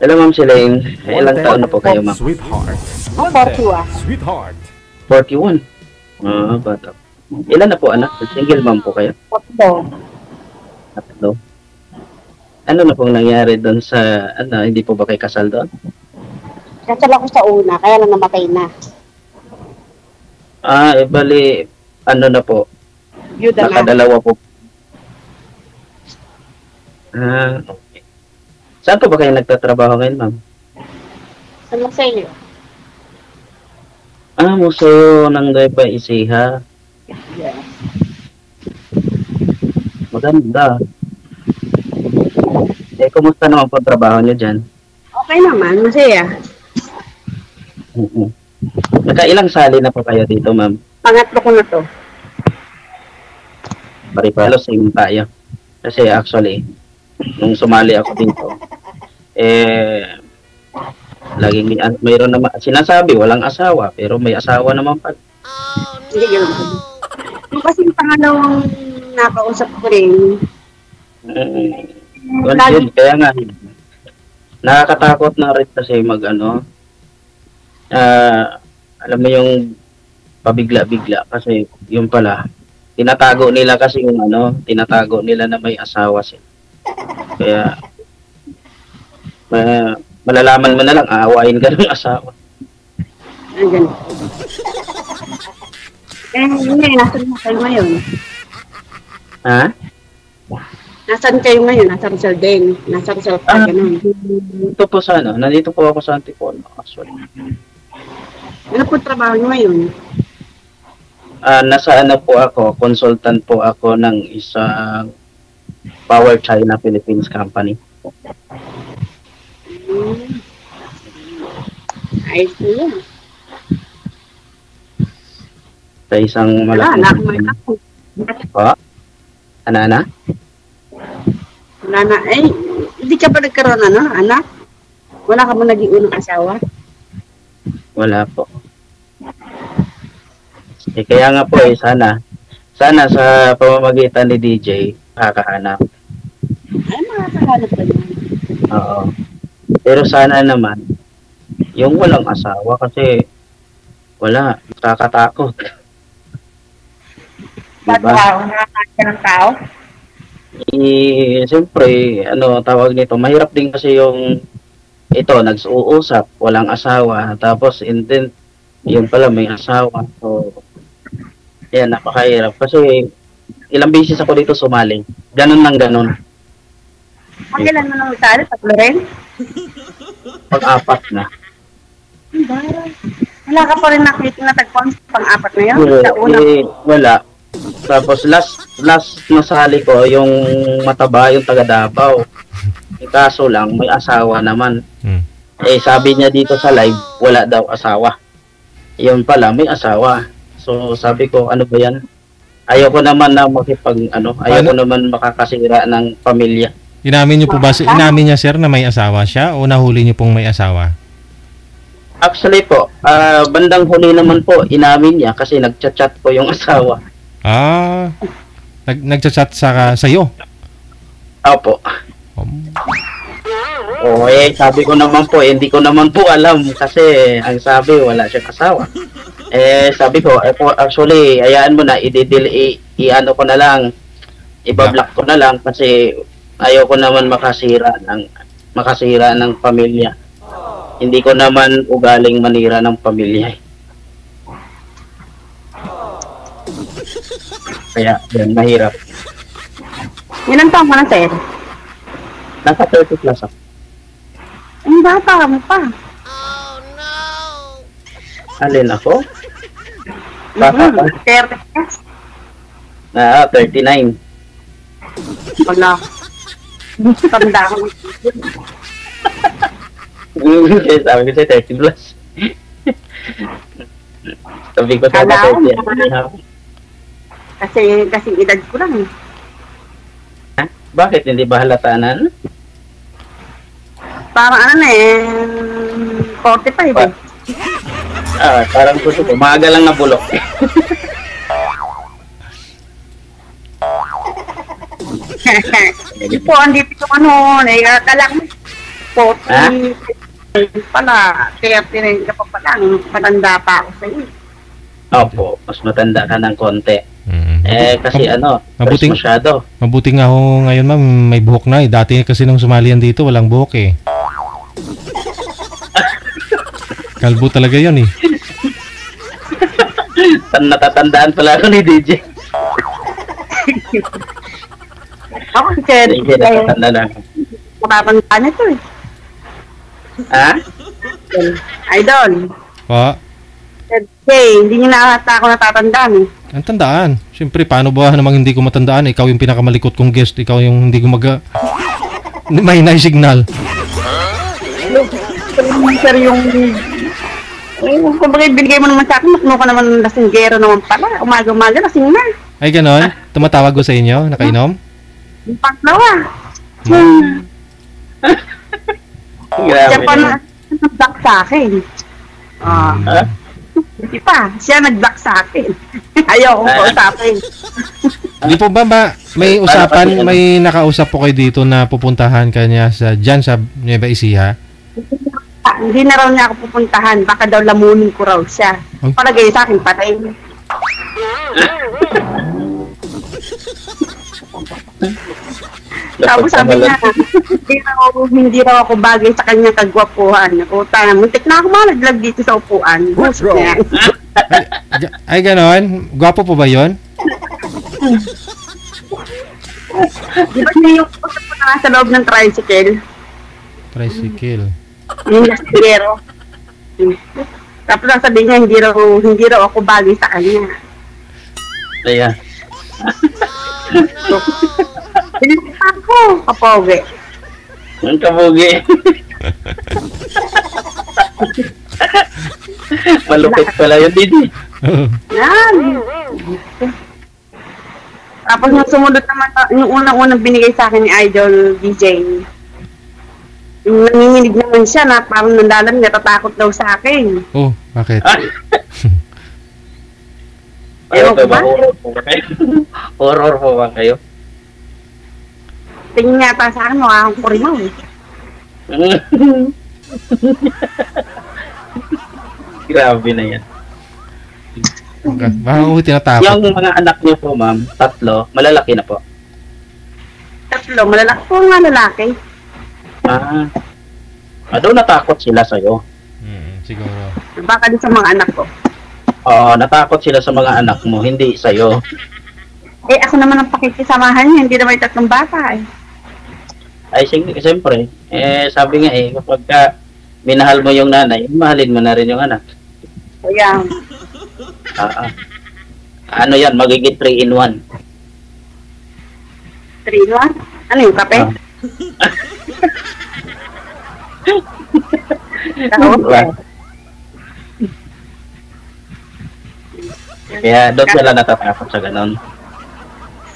Hello, Ma'am Silaine. Ilang taon na po kayo, Ma'am? Sweetheart. 41. Sweetheart. 41. Bata. Ilan na po, anak? Single mom po kayo? Tatlo. Ano na pong nangyari doon sa, hindi po ba kayo kasal doon? Kasal ako sa una, kaya lang namatay na. Bali, na po? Yuda na. Nakadalawa po. Okay. Saan po ba kayo nagtatrabaho ngayon, ma'am? Sa museo. Museo ng Nueva Ecija. Yes. Maganda. Kumusta naman po trabaho niyo dyan? Okay naman, masaya. Nakailang sali na po kayo dito, ma'am? Pangatlo ko na to. Pare-palo, same tayo. Kasi actually, nung sumali ako dito, laging mayroon naman, sinasabi, walang asawa, pero may asawa naman pa. Hindi ganun. Yung kasi yung pangalawang nakausap ko rin. Kaya nga, nakakatakot na rin kasi alam mo yung pabigla-bigla kasi yung pala, tinatago nila kasi yung tinatago nila na may asawa sila. Kaya, malalaman mo na lang, aawain ka ng asawa. Ay, ganun. Nasaan mo kayo ngayon? Ha? Nasaan kayo ngayon? Nasa Rizal din. Nasa Rizal pa, ganun. Ito po sa nandito po ako sa Antipolo, actually. Ano po trabaho nyo ngayon? Nasa po ako, consultant po ako ng isang Power China Philippines company. Ayos po yun. Sa isang malaking company. Po? Ana? Wala na. Hindi ka ba nagkaroon anak? Wala ka mo naging unang asawa? Wala po. Kaya nga po sana sa pamamagitan ni DJ, makakahanap. Ay, makakahanap ka naman. Oo. Pero sana naman, yung walang asawa kasi wala, nakakatakot. Ba't nakakahanap ka ng tao? Siyempre, tawag nito, mahirap din kasi yung ito, nag-uusap, walang asawa, tapos then, yun pala may asawa. So, yan, napakahirap. Kasi, ilang beses ako dito sumali. Ganun nang ganun. Ilan mo nang sali? Tatlo rin? Pag-apat na. Wala ka pa rin nakita na tagpang pang-apat na yun? Sa una? Wala. Tapos, last nasali ko, yung mataba, yung taga Davao. Kaso lang, may asawa naman. Sabi niya dito sa live, wala daw asawa. Yun pala, may asawa. So, sabi ko, ano ba yan? Ayoko naman na ayoko naman makakasira ng pamilya. Inamin niyo po ba, inamin niya sir na may asawa siya o nahuli niyo pong may asawa? Actually po, bandang huli naman po, inamin niya kasi nagchat-chat po yung asawa. Nagchat-chat sa iyo? Opo. Sabi ko naman po, hindi ko naman po alam kasi ang sabi, wala siyang asawa. Sabi ko, actually, hayaan mo na, ko na lang, ibablock ko na lang kasi ayaw ko naman makasira ng pamilya. Hindi ko naman ugaling manira ng pamilya. Kaya, yan, mahirap. Ilang taon ka na, sir? Nasa 30 plus ako. Ang bata mo pa. Alin ako? Bata pa? 30 plus? 39. Wala. Tanda ko. Sabi ko siya 30 plus. Sabi ko sana 30. Kasi edad ko lang. Bakit hindi ba halatanan? Parang 45 eh. Parang gusto ko. Maaga lang na bulok. Hindi po, andito yung kalang. Ha? 40 pala, 39 ka pa pala, matanda pa ako sa'yo. Opo, mas matanda ka ng konti. Kasi fresh Mabuting, masyado. mabuti nga ho ngayon ma'am, may buhok na eh. Dati kasi nung sumalian dito, walang buhok eh. Kalbo talaga yun eh. Natatandaan pala ako ni DJ. Ako kasi, DJ, natatandaan ako. matatandaan ito eh. Ha? Idol. Pa, Hindi niyo nakata ako natatandaan eh. ang tandaan. Siyempre, paano ba namang hindi ko matandaan? Ikaw yung pinakamalikot kong guest. Ikaw yung hindi ko may signal. Sir, kung bagay binigay mo naman sa akin, makno ka naman lasinggero naman pala. Umaga-umaga, lasing na. Ay, ganon? Tumatawag ko sa inyo? Nakainom? Yung panglawa. Grabe. Siya pa nag-block sa akin. Ha? Hindi pa, siya nag-block sa akin. Ayaw kong kausapin. Hindi po ba may usapan, may nakausap po kayo dito na pupuntahan kanya dyan sa Nueva Ecija? Hindi na raw niya ako pupuntahan. Baka daw lamunin ko raw siya. Huh? Palagay sa akin, patay. Tapos sabi niya, hindi raw ako bagay sa kanyang kagwapuhan. Utang, muntik na ako malaglag dito sa upuan. Gusto niya. Ay, ganon? Gwapo po ba yun? Di ba niya yung usap ko na sa loob ng tricycle? Tricycle. Yung lastigero. Tapos sasabihin niya, hindi raw ako bagay sa kanya. Ayan. Pinilipa ako, kapoge. Ang kabugi. Malupit pala yun, Didi. Yan. Tapos nung sumunod naman, yung unang-unang binigay sa akin ni Idol DJ, yung nanginginig naman siya na parang nandalam niya, tatakot daw sa akin. Oh, bakit? Ewan ko ba? Horror po ba kayo? Horror po ba kayo? Tingin nga pa sa akin, mukha akong kurimaw eh. Grabe na yan. Baka ko tinatakot. Yung mga anak niyo po, ma'am, 3, malalaki na po. 3, malalaki po nga lalaki. Doon natakot sila sa'yo. Siguro. Baka din sa mga anak ko. Oo, natakot sila sa mga anak mo, hindi sa'yo. Eh, ako naman ang pakikisamahan niya, hindi naman 3 bata eh. Ay, siyempre, sabi nga kapag ka minahal mo yung nanay, mahalin mo na rin yung anak. Kaya, ano yan, magiging 3-in-1. 3-in-1? Ano yung kape? Kaya doon sila natatakot sa ganon.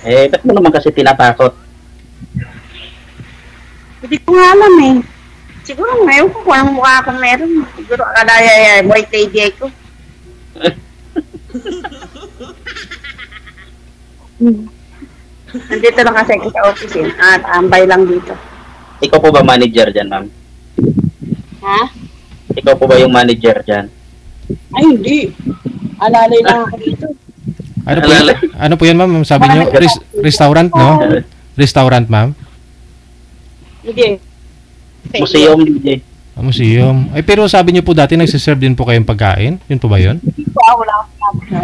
Ba't mo naman kasi tinatakot? Hindi ko nga alam eh. Siguro ngayon ko kung anong mukha akong meron. Siguro akala white lady ko. Nandito lang kasi ako sa office eh. Tambay lang dito. Ikaw po ba manager dyan, ma'am? Ha? Ikaw po ba yung manager dyan? Ay, hindi. Alalay lang ako dito. Ano po yan, ma'am? Sabi niyo, restaurant, no? Restaurant, ma'am? Hindi. Museum, DJ. Museum. Ay, pero sabi niyo po dati, nagsiserve din po kayong pagkain? Yun po ba yun? Wala akong sabi na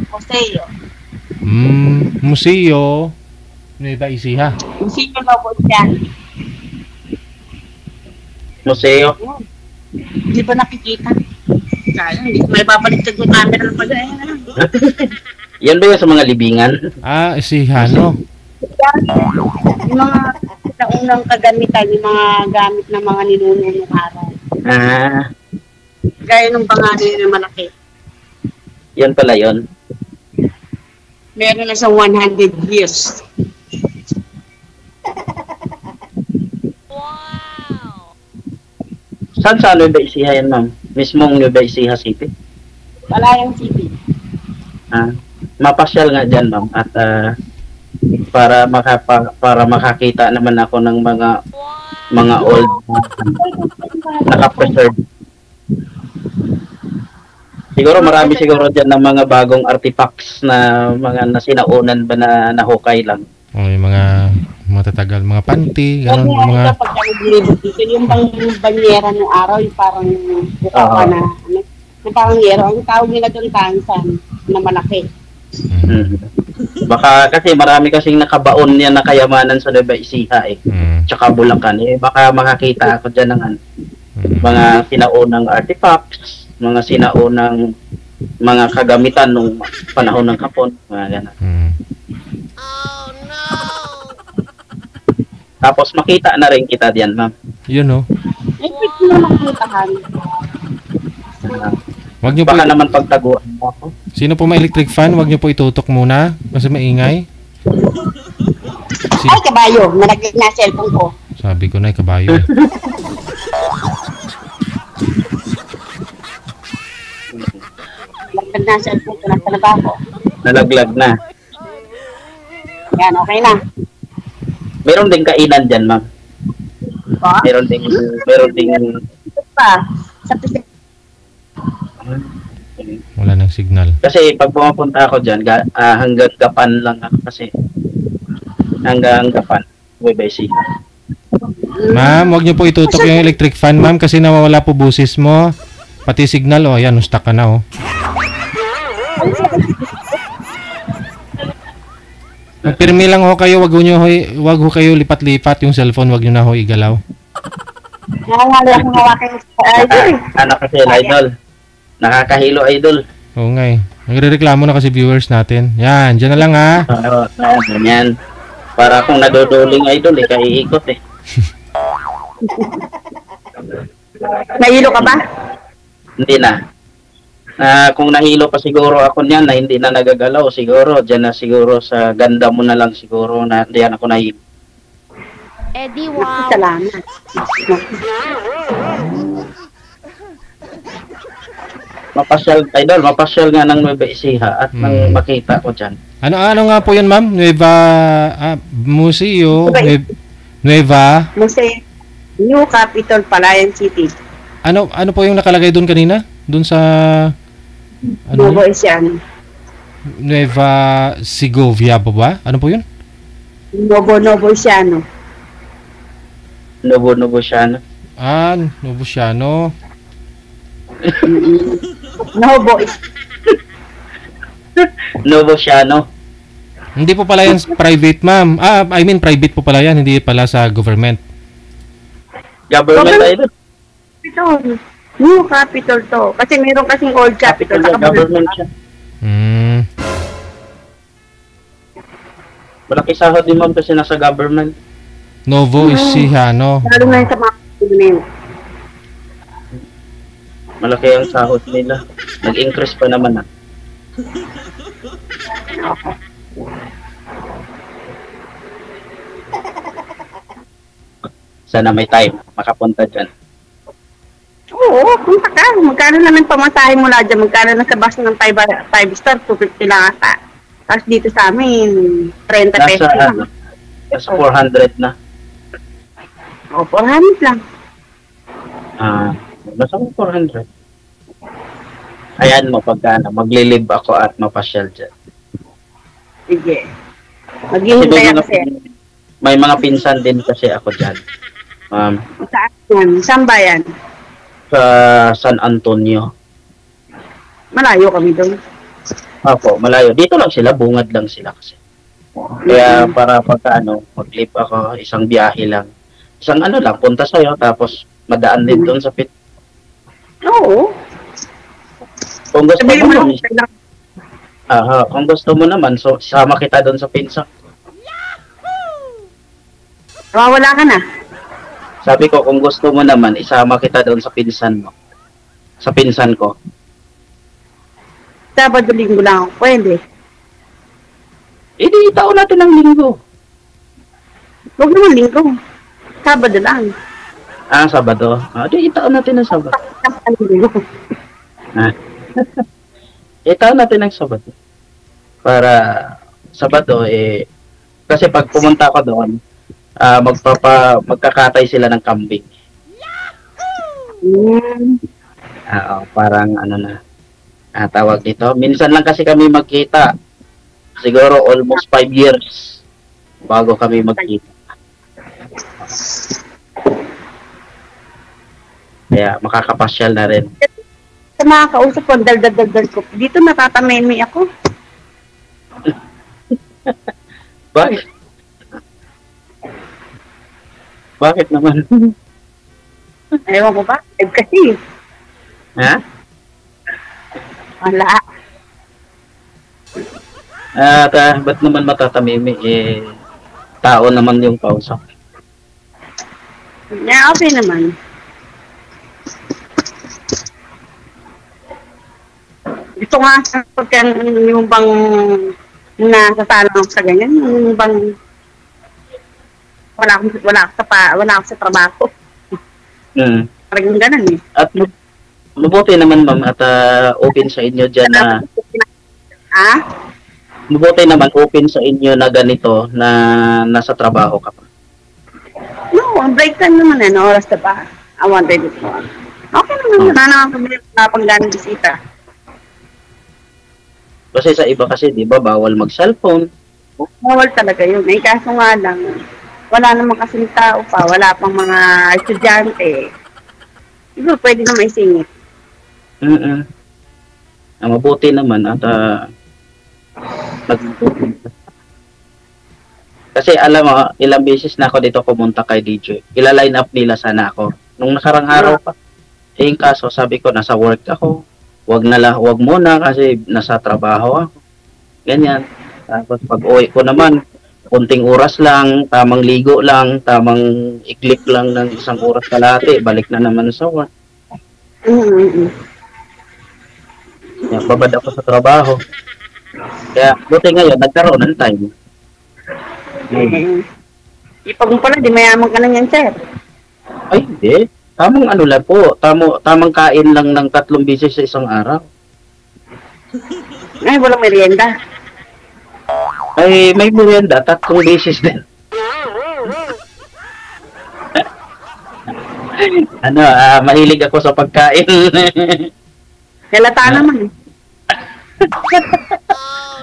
museo. Museo. Nueva Ecija. Museo na po siya. Museo. Hindi ba nakikita? Kaya, hindi may babaliktad yung camera ng pag-ayan na lang. Yan ba yung sa mga libingan? Ecija, no? Yung mga unang kagamitan, yung mga gamit ng mga ninuno ng araw. Gaya nung pangalan na malaki. Yan pala yun. Meron na siyang 100 years. Saan sa Nueva Ecija yan, ma'am? Mismong Nueva Ecija City? Palayang City. Mapasyal nga dyan, ma'am. At para makakita naman ako ng mga mga old naka-preserve. Siguro marami siguro dyan ng mga bagong artifacts na mga nasinaunan ba na nahukay lang. O, yung mga matatagal, mga panty, gano'n, mga... Pag dito, yung banyera ng araw, yung parang buka pa na, yung parang yero, ang tawag nila doon tansan, na malaki. Baka kasi marami kasing nakabaon yan na kayamanan sa Nueva Ecija eh. Tsaka Bulacan eh. Baka makakita ako dyan ng mga sinaunang artifacts, mga sinaunang mga kagamitan nung panahon ng Hapon, mga gano'n. Oh no! Tapos makita na rin kita diyan, ma'am. Yun, no? Eh, pwede mo makitahan. Wag niyo po, Baka naman pagtaguan mo ako. sino po may electric fan, wag niyo po itutok muna kasi maingay. Ay, kabayo, nalaglag na cellphone ko. Sabi ko na, kabayo eh. Nalaglag na cellphone ko, nasa labas ko. Nalaglag na. Yan, okay na. Meron ding kainan diyan, ma'am. Pa? Meron ding Ito pa, sa pisik. Wala nang signal. kasi pag pumapunta ako diyan, hanggang Gapan lang ako kasi. Hanggang Gapan, Nueva Ecija. Ma'am, wag niyo po itutok yung electric fan, ma'am, kasi nawawala po busis mo. Pati signal, oh, ayan, stuck ka na, oh. Magpirmi lang ho kayo, wag ho kayo lipat-lipat yung cellphone, wag niyo na ho igalaw. Nangangali akong hawakan sa idol eh. Ano kasi, idol? Nakakahilo, idol. Oo nga eh. Nagrereklamo na kasi viewers natin. Yan, dyan na lang ha. Ganyan. Para kung nadodoling, idol, kaiikot eh. Nahilo ka ba? Hindi na. Kung nahilo pa siguro ako niyan na hindi na nagagalaw, siguro, dyan na siguro sa ganda mo na lang siguro na diyan ako nahilo. Eddie, Naku, wow! salamat. Mapasyal nga ng Nueva Ecija at nang makita ko dyan. Ano nga po yan, ma'am? Nueva Museo Nueva Museo New Capital, Palayan City. ano po yung nakalagay doon kanina? Doon sa Nuevo Ecija. Nueva Segovia po ba? Ano po yun? Novo Ecija. Novo siya, no? Novociano. Novo Novo siya, no? Hindi po pala yan private, ma'am. I mean private po pala yan, hindi pala sa government. Government, idol. Capital. New Capital to. Kasi meron kasing old capital. Capital, government siya. Malaki sahod din, ma'am, kasi nasa government. Novo Ecijano. Lalo na yung sa mga government. Malaki ang sahod nila. Nag-increase pa naman, Sana may time makapunta dyan. Oo, punta ka. Magkano naman pamasahe mula dyan? Magkano na sa bus ng 5 star? 250 lang ata. Tapos dito sa amin, 30 pesos lang. Nasa 400 na. O, 400 lang. Nasa 400. Ayan mo pagka maglilib ako at mapasyal dyan. Sige. Kasi Maghihintay ako sir. may mga pinsan din kasi ako dyan. Saan yan? Saan ba yan? Sa San Antonio. Malayo kami doon. Opo, malayo. Dito lang sila, bungad lang sila kasi. Kaya para pagka mag-live ako, isang biyahe lang. Isang lang, punta sa'yo, tapos madaan din doon sa pit. Oo. Kung gusto Sabihin mo mo naman, lang. kung gusto mo naman, so sama kita doon sa pinsan. Wala ka na. Sabi ko, kung gusto mo naman, isama kita doon sa pinsan mo. Sa pinsan ko. Sabado linggo lang ako. Pwede. Di taon natin ng linggo. Huwag naman linggo. Sabado lang. Sabado. Di itaon natin ng Sabado. Linggo. Itaon natin ng Sabado. Para Sabado, kasi pag pumunta ako doon, magkakatay sila ng kambing. Parang ano na, tawag dito. Minsan lang kasi kami magkita. Siguro almost 5 years bago kami magkita. Kaya makakapasyal na rin. Sa mga kausap ko, daldal ko. Dito natatamemi ako. Bakit? Bakit naman? Ewan ko ba? Kasi. Ha? Wala. Ba't naman matatamimi? Tao naman yung kausap. Yeah, okay naman. Gusto nga pagka yung bang nasasala ako sa ganyan, yung bang wala ako sa trabaho. Parang ganun eh. At mabuti naman ma'am at open sa inyo dyan na mabuti naman open sa inyo na ganito na nasa trabaho ka pa. No, ang break time naman oras na ba? I wanted it more. Okay naman, wala naman kami pangganang bisita. Kasi sa iba kasi, di ba, bawal mag-cellphone. Bawal talaga yun. Kaso nga lang, wala namang kasing tao pa, wala pang mga estudyante. Siguro pwede na maisingit. Mabuti naman at kasi alam mo, ilang beses na ako dito pumunta kay DJ. Ila-line up nila sana ako. Nung nakarang araw pa. Yung kaso, sabi ko, nasa work ako. Wag muna kasi nasa trabaho ako. Ganyan. Tapos pag uwi ko naman, kunting oras lang, tamang ligo lang, tamang iklik lang ng 1 oras kalahati, balik na naman sa work. Babad ako sa trabaho. Kaya buti ngayon, nagkaroon ng time. Ipag mo pala, di mayaman ka na yan, sir. Ay, hindi. Tamang ano lang po, tamang kain lang ng 3 beses sa isang araw. Ay, walang merienda. Ay, may merienda, 3 beses din. Mahilig ako sa pagkain. Halata naman.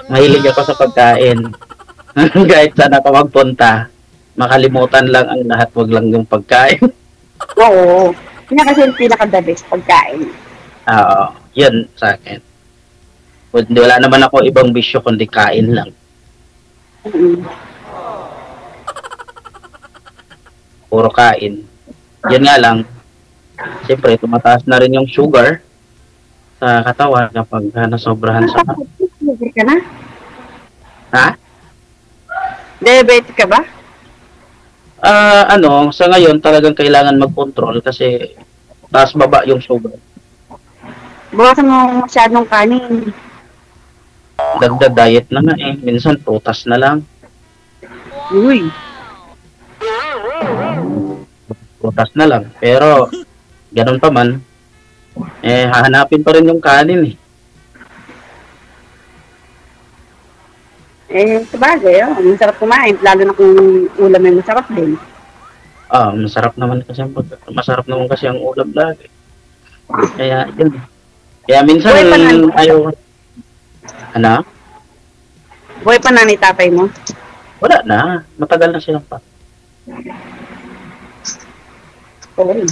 Mahilig ako sa pagkain. Kahit saan ako magpunta, makalimutan lang ang lahat, wag lang yung pagkain. Oo. Yun kasi yung pinaka-the best pagkain. Oo, yun sa akin. Wala naman ako ibang bisyo kundi kain lang. Puro kain. Yun nga lang, siyempre tumataas na rin yung sugar sa katawan kapag nasobrahan sa... Diabetic ka na? Ha? Diabetic ka ba? Sa ngayon talagang kailangan mag-control kasi taas baba yung sugar. Bawasan mo masyadong kanin. Dagdag diet na nga eh. Minsan prutas na lang. Uy. Prutas na lang. Pero ganun pa man, hahanapin pa rin yung kanin eh. Sabagay, masarap kumain, lalo na kung ulam ay masarap din. Masarap naman kasi ang ulam lagi. Kaya, yun. Kaya minsan, ayaw. Ano? Buhay pa na ni tatay mo? Wala na. Matagal na silang pa. Oo.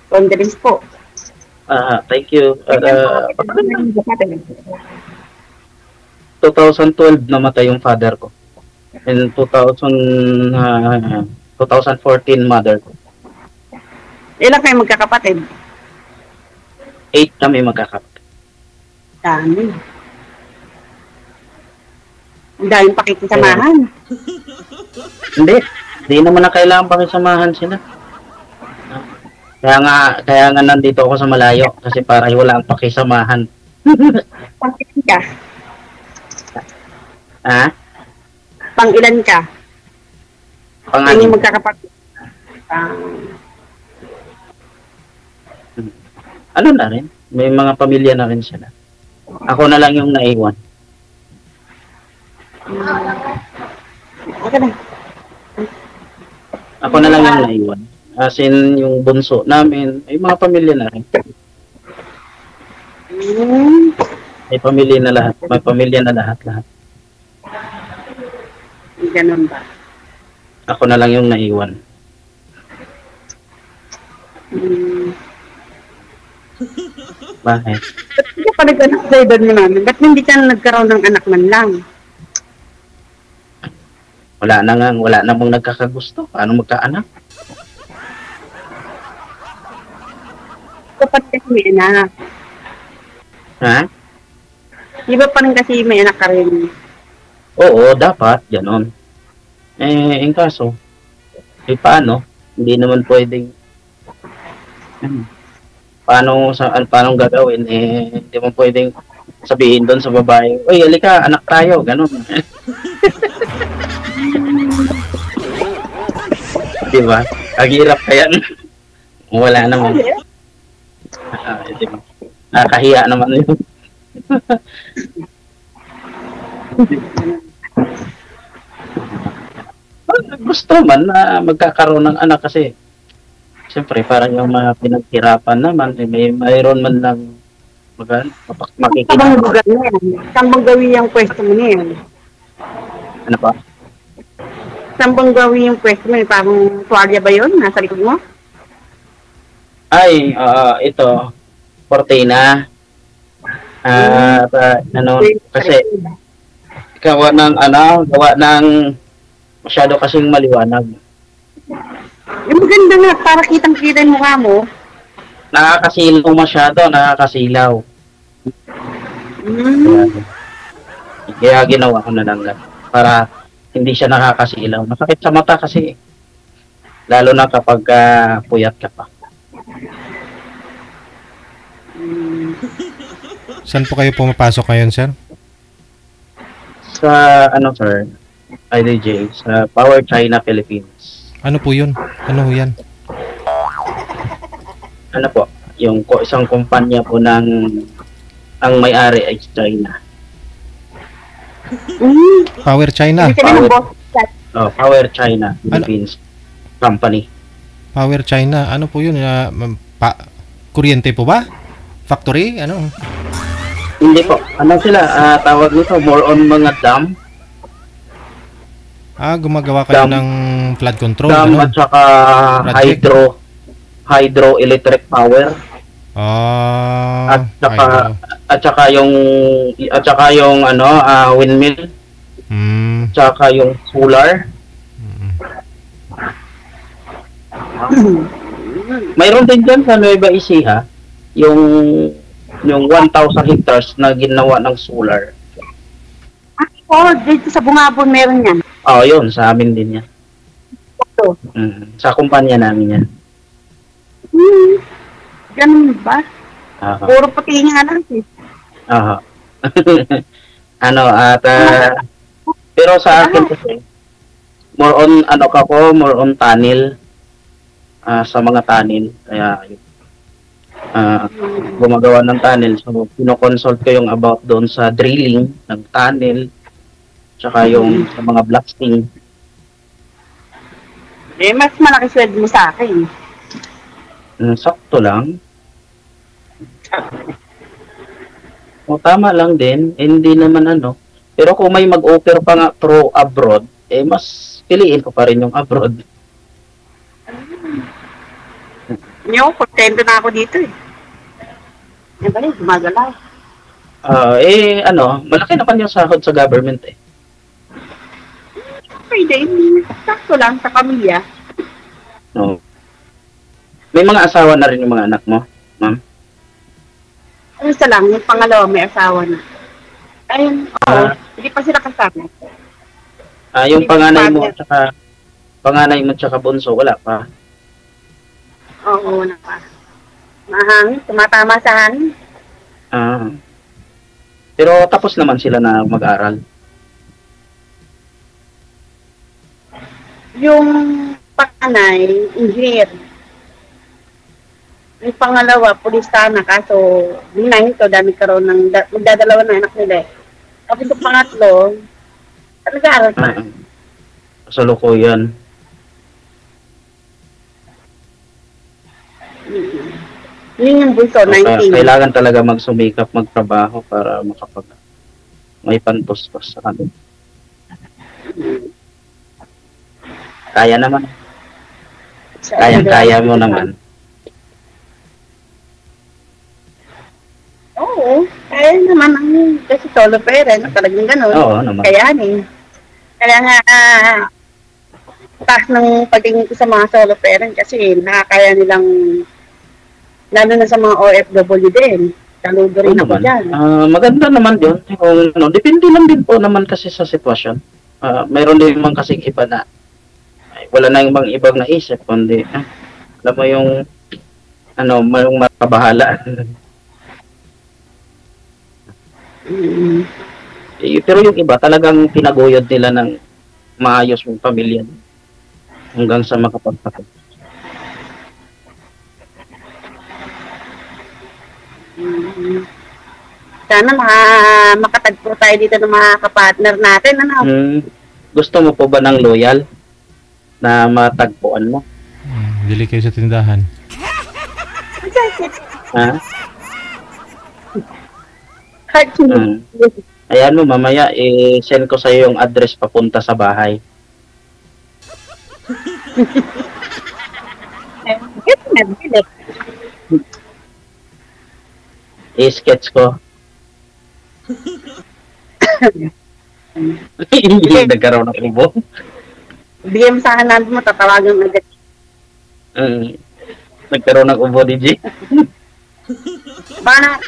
Condolence po. Thank you. 2012 namatay yung father ko. In 2014 mother ko. Ilan kayo magkakapatid? 8 kami magkakapatid. Dami. Ang daming pakikisamahan. Hindi naman na kailangan pakisamahan sila. Kaya nga nandito ako sa malayo kasi para wala ang pakisamahan. Pang-ilan ka? Ha? Pang-ilan ka? Pang-ilan magkakapatid? Ano na rin? May mga pamilya na rin sila. Ako na lang yung naiwan. Okay na. Ako na lang yung naiwan. As in, yung bunso namin, ay mga pamilya na rin. May pamilya na lahat. May pamilya na lahat. Ganun ba? Ako na lang yung naiwan. Bakit? Ba't hindi ka pa nag-anak sa edad mo namin? Ba't hindi ka nagkaroon ng anak man lang? Wala namang nagkakagusto. Paano magkaanak? Dapat kasi may anak. Ha? Di ba pa rin kasi may anak ka rin? Oo, dapat. Ganon. Yung kaso, paano? Hindi naman pwedeng paano gagawin? Hindi mo pwedeng sabihin doon sa babae, "Uy, halika, anak tayo." Ganon. Di ba? Aghirap kaya. Wala naman. Di ba? Nakakahiya naman yun. Gusto man na magkakaroon ng anak kasi siyempre parang yung mga pinaghirapan naman mayroon man lang makikita. Saan bang gawin yung pwesto mo niyan? Ano pa? Saan bang gawin yung pwesto mo? Parang tuwalya ba yun? Nasa likod mo? Ay, ito Cortina. Kasi gawa ng masyado kasing maliwanag. Yung maganda nga, para kitang-kita yung mukha mo. Nakakasilaw masyado, nakakasilaw. Kaya ginawa ko na lang para hindi siya nakakasilaw. Masakit sa mata kasi. Lalo na kapag puyat ka pa. Saan po kayo pumapasok ngayon, sir? Sa sir? IDJ, sa Power China Philippines. Ano po yun? Ano yan? Ano po? Yung isang kumpanya po ang may-ari ay China. Power China? Power China Philippines company. Power China, ano po yun? Kuryente po ba? Factory? Ano? Hindi po. Ano sila? Tawag nito, more on mga dam. Gumagawa kayo ng flood control. Dam at saka hydroelectric power. At saka yung windmill. At saka yung solar. Mayroon din dyan sa Nueva Ecija yung 1,000 hectares na ginawa ng solar. Dito sa Bungabon meron yan. Yun, sa amin din yan. Sa kumpanya namin yan. Ganun ba? Puro puti nga lang eh. Pero sa akin kasi, more on tunnel. Sa mga tunnel. Kaya, gumagawa ng tunnel. So, pinoconsult ko yung about doon sa drilling ng tunnel. Tsaka yung sa mga blasting. Mas malaki sweldo mo sa akin. Sakto lang. Tama lang din. Hindi naman Pero kung may mag-offer pa nga through abroad, mas piliin ko pa rin yung abroad. Kontento na ako dito eh. Gumagalaw. Malaki naman yung sahod sa government eh. Pwede, sakto lang sa pamilya. No. May mga asawa na rin yung mga anak mo, ma'am? Isa lang, yung pangalawa may asawa na. Ayun, hindi pa sila kasama. Yung panganay mo at saka bunso, wala pa? Oo, wala pa. Mahangin, tumatama sa hangin. Pero tapos naman sila na mag-aral. Yung panganay, engineer. Yung pangalawa, pulis sana, kaso binahin dami karoon ng magdadalawa na anak nila eh. Tapos yung pangatlo, nag-aaral pa. Sa Lukoyan. Yun yung bunso, 19. Kailangan talaga magsumikap, magtrabaho para may pantustos sa kanila. Kaya naman. Kaya mo naman. Oo, kaya naman kasi solo parent, talagang gano'n. Oo naman. Kayanin. Kaya nga, taas ng pagtingin ko sa mga solo parent kasi nakakaya nilang, lalo na sa mga OFW din. Saludo rin ako dyan. Maganda naman yun. Depende lang din po naman kasi sa sitwasyon. Mayroon din naman kasi iba na wala na yung ibang naisip, kundi alam mo yung yung makabahala. Pero yung iba talagang pinaguyod nila ng maayos yung pamilya hanggang sa makapagpatid. Sana makatagpo tayo dito ng mga kapartner natin. Gusto mo po ba ng loyal na matagpuan mo? Dili kayo sa tindahan. Ha? Ayan mo, mamaya i-send ko sa iyo yung address papunta sa bahay. I-sketch ko. Nagkaroon ng ubo. Bigyan mo sa akin natin mo, tatawagan agad. Nagkaroon ng ubo, DJ. Baka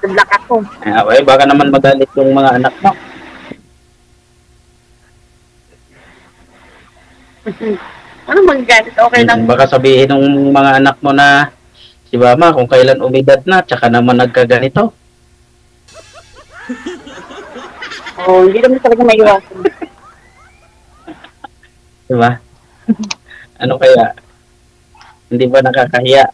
black ako. Baka naman magalit yung mga anak mo. Ano magalit? Okay lang. Baka sabihin ng mga anak mo na si Mama kung kailan umidad na, tsaka naman nagkaganito. Hindi naman talaga maiwasan. Diba? Ano kaya? Hindi ba nakakahiya?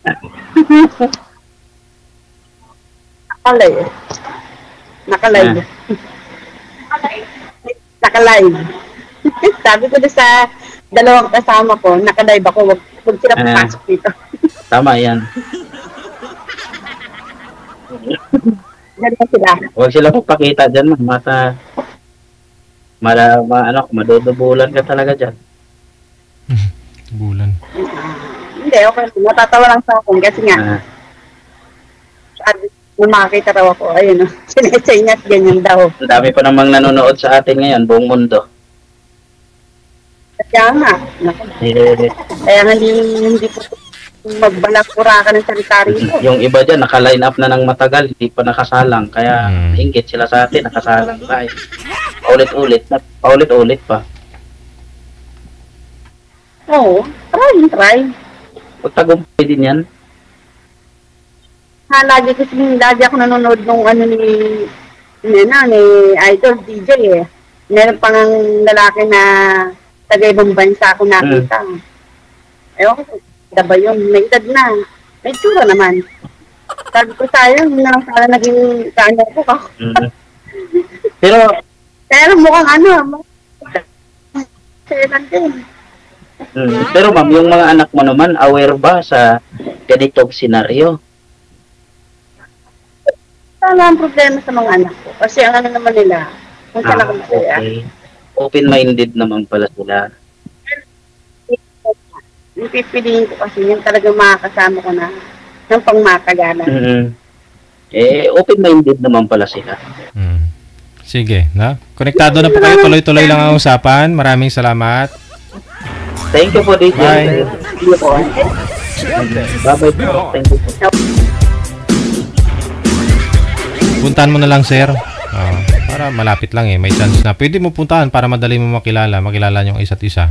Nakalive. Sabi ko na sa dalawang kasama ko, nakalive ako, wag sila papasok dito. Tama yan. Ganyan sila. Huwag sila magpakita dyan, madudubulan ka talaga dyan. Bulan. Hindi, okay. Matatawa lang sa akin kasi nga, nung makakita raw ako, ayun, sinesenyas, ganyan daw. Ang dami pa namang nanonood sa atin ngayon, buong mundo. Kaya nga. Kaya nga hindi po magbalak-pura ka ng salita rito. Yung iba dyan, naka-line up na ng matagal, hindi pa nakasalang. Kaya ingit sila sa atin, nakasalang tayo. Paulit-ulit pa. Oo, try. Pagtagumpay din yan. Lagi ako nanonood nung ni Idol DJ eh. Meron pang lalaki na taga-ibang bansa ako nakita. Ewan ko, ba yun? May edad na. May tsura naman. Sabi ko sayang, hindi na lang sana naging kanya ko. Pero mukhang selan din. Pero ma'am, yung mga anak mo naman, aware ba sa ganitong senaryo? Wala ang problema sa mga anak ko. Kasi ang naman nila, kung saan ako masaya. Okay. Open-minded naman pala sila. Yung pipiliin ko kasi yung talagang makakasama ko na ng pangmatagalan. Open-minded naman pala sila. Sige, na? Konektado na po kayo. Tuloy-tuloy lang ang usapan. Maraming salamat. Thank you po, DJ. Bye. Bye-bye po. Thank you po. Puntahan mo na lang, sir. Para malapit lang eh. May chance na. Pwede mo puntahan para madali mo makilala yung isa't isa.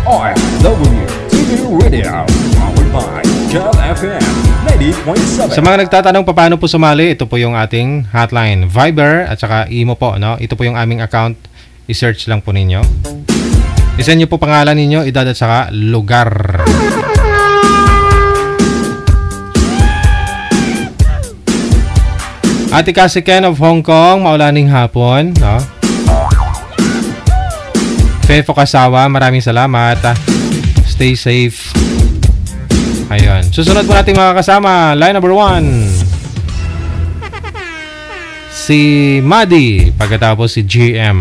OFW TV Radio, powered by Cal FM 90.7. Sa mga nagtatanong paano po sumali, ito po yung ating hotline, Viber at saka Imo po, no? Ito po yung aming account. I-search lang po ninyo. I-send nyo po pangalan ninyo, edad at saka lugar. Ate Kasi Ken of Hong Kong, maulaning hapon, no? Fefo Kasawa, maraming salamat. Stay safe. Ayun. Susunod po natin mga kasama. Line number 1. Si Madi. Pagkatapos si GM.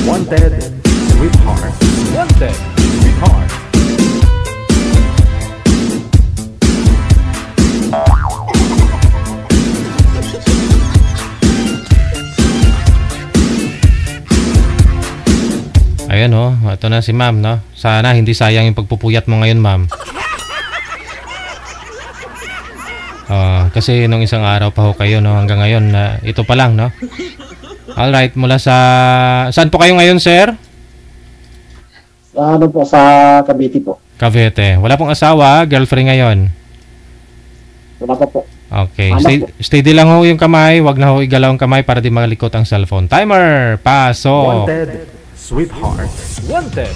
Wanted, sweetheart. Wanted, sweetheart. Ayan oh, ito na si ma'am, no? Sana hindi sayang yung pagpupuyat mo ngayon, ma'am. Kasi nung isang araw pa ho kayo, no? Hanggang ngayon, ito pa lang, no? Alright, mula sa... Saan po kayo ngayon, sir? Ano po, sa Cavite po. Cavite. Wala pong asawa, girlfriend ngayon. Wala pa po. Okay. Steady lang ho yung kamay. Wag na ho igalaw ang kamay para di malikot ang cellphone. Timer! Paso! Wanted, sweetheart. Wanted,